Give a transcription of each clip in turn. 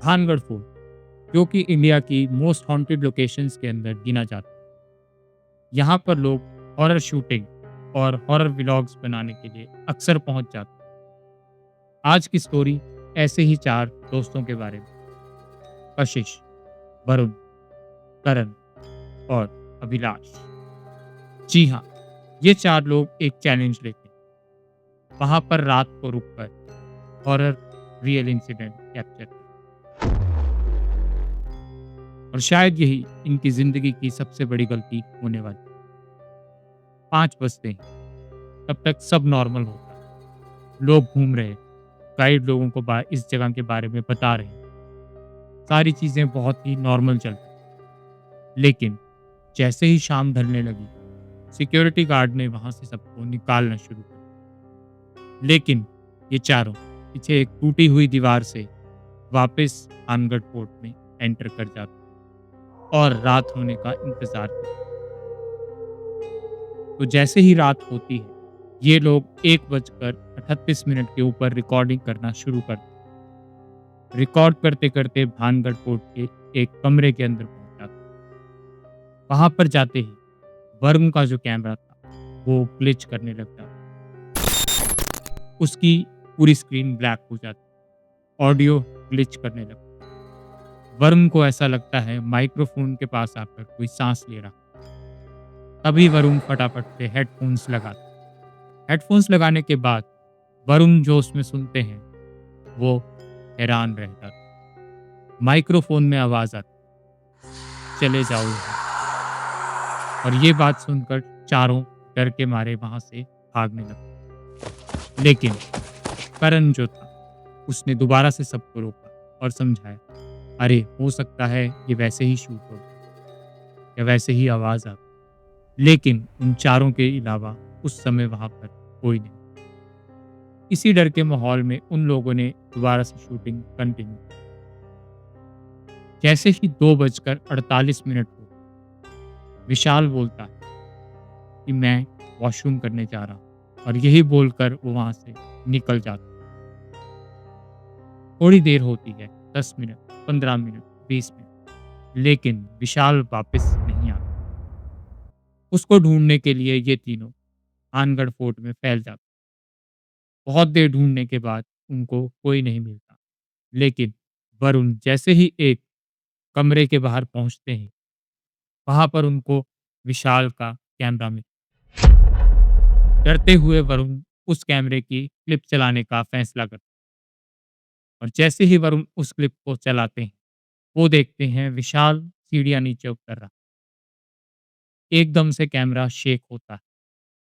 Bhangarh fort, जो कि India की मोस्ट हॉन्टेड लोकेशंस के अंदर गिना जाता है। यहाँ पर लोग हॉरर शूटिंग और हॉरर व्लॉग्स बनाने के लिए अक्सर पहुंच जाते हैं। आज की स्टोरी ऐसे ही 4 दोस्तों के बारे में, कशिश, वरुण, करण और अभिलाष। जी हाँ, ये 4 लोग एक चैलेंज लेते हैं। वहां पर रात को रुककर हॉरर रियल इंसिडेंट कैप्चर करें। और शायद यही इनकी जिंदगी की सबसे बड़ी गलती होने वाली है। 5 बजते हैं, तब तक सब नॉर्मल होता है। लोग घूम रहे हैं, गाइड लोगों को इस जगह के बारे में बता रहे हैं। सारी चीजें बहुत ही नॉर्मल चल रही। लेकिन जैसे ही शाम ढलने लगी, सिक्योरिटी गार्ड ने वहां से सबको निकालना शुरू कर दिया। लेकिन ये चारों पीछे एक टूटी हुई दीवार से वापस भानगढ़ फोर्ट में एंटर कर जाते और रात होने का इंतजार करते। तो जैसे ही रात होती है, ये लोग 1:38 के ऊपर रिकॉर्डिंग करना शुरू करते। रिकॉर्ड करते करते भानगढ़ फोर्ट के एक कमरे के अंदर पहुंच जाते। वहां पर जाते ही वरुण का जो कैमरा था वो ग्लिच करने लग जाता। उसकी पूरी स्क्रीन ब्लैक हो जाती, ऑडियो ग्लिच करने लगता। वरुण को ऐसा लगता है माइक्रोफोन के पास आकर कोई सांस ले रहा। तभी वरुण फटाफट से हेडफोन्स लगाता। हेडफोन्स लगाने के बाद वरुण जो उसमें सुनते हैं वो हैरान रह जाता। माइक्रोफोन में आवाज आती, चले जाओ यहाँ। और ये बात सुनकर चारों डर के मारे वहां से भागने लगे। लेकिन करण जो था, उसने दोबारा से सबको रोका और समझाया, अरे हो सकता है ये वैसे ही शूट हो या वैसे ही आवाज आ। लेकिन उन चारों के अलावा उस समय वहां पर कोई नहीं। इसी डर के माहौल में उन लोगों ने दोबारा से शूटिंग कंटिन्यू। जैसे ही 2:48 हो, विशाल बोलता है कि मैं वॉशरूम करने जा रहा हूं, और यही बोलकर वो वहां से निकल जाता। थोड़ी देर होती है, 10 मिनट, 15 मिनट, 20 मिनट, लेकिन विशाल वापस नहीं आता। उसको ढूंढने के लिए ये तीनों भानगढ़ फोर्ट में फैल जाते। बहुत देर ढूंढने के बाद उनको कोई नहीं मिलता। लेकिन वरुण जैसे ही एक कमरे के बाहर पहुंचते हैं, वहां पर उनको विशाल का कैमरा मिलता। डरते हुए वरुण उस कैमरे की क्लिप चलाने का फैसला करते। और जैसे ही वरुण उस क्लिप को चलाते हैं, वो देखते हैं विशाल सीढ़ियां नीचे उतर रहा। एकदम से कैमरा शेक होता है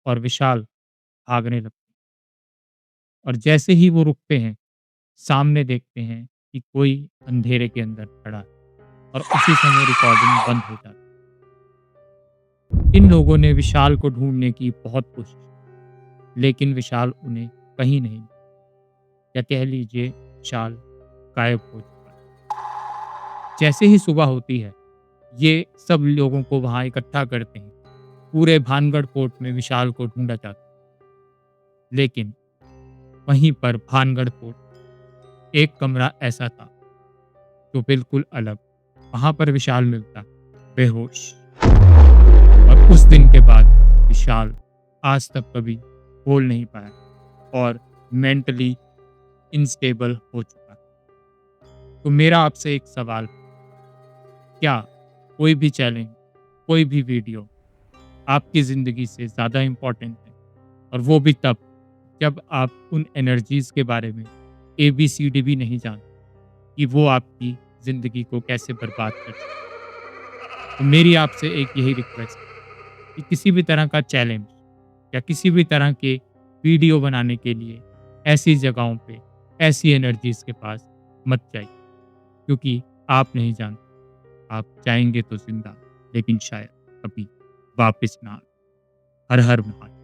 और विशाल भागने लगता है। और जैसे ही वो रुकते हैं, सामने देखते हैं कि कोई अंधेरे के अंदर खड़ा है, और उसी समय रिकॉर्डिंग बंद हो जाती है। इन लोगों ने विशाल को ढूंढने की बहुत कोशिश, लेकिन विशाल उन्हें कहीं नहीं मिला। या कह लीजिए विशाल गायब हो चुका है। जैसे ही सुबह होती है, ये सब लोगों को वहां इकट्ठा करते हैं। पूरे भानगढ़ फोर्ट में विशाल को ढूंढा जाता है। लेकिन वहीं पर भानगढ़ फोर्ट एक कमरा ऐसा था जो बिल्कुल अलग। वहां पर विशाल मिलता बेहोश। और उस दिन के बाद विशाल आज तक कभी बोल नहीं पाया और मेंटली इनस्टेबल हो चुका। तो मेरा आपसे एक सवाल, क्या कोई भी चैलेंज, कोई भी वीडियो आपकी जिंदगी से ज्यादा इम्पोर्टेंट है? और वो भी तब जब आप उन एनर्जीज के बारे में ABCD भी नहीं जानते कि वो आपकी जिंदगी को कैसे बर्बाद कर सकते। तो मेरी आपसे एक यही रिक्वेस्ट है कि किसी भी तरह का चैलेंज या किसी भी तरह के वीडियो बनाने के लिए ऐसी जगहों पे, ऐसी एनर्जीज के पास मत जाइए, क्योंकि आप नहीं जानते, आप जाएंगे तो जिंदा, लेकिन शायद कभी वापस ना आए। हर हर महादेव।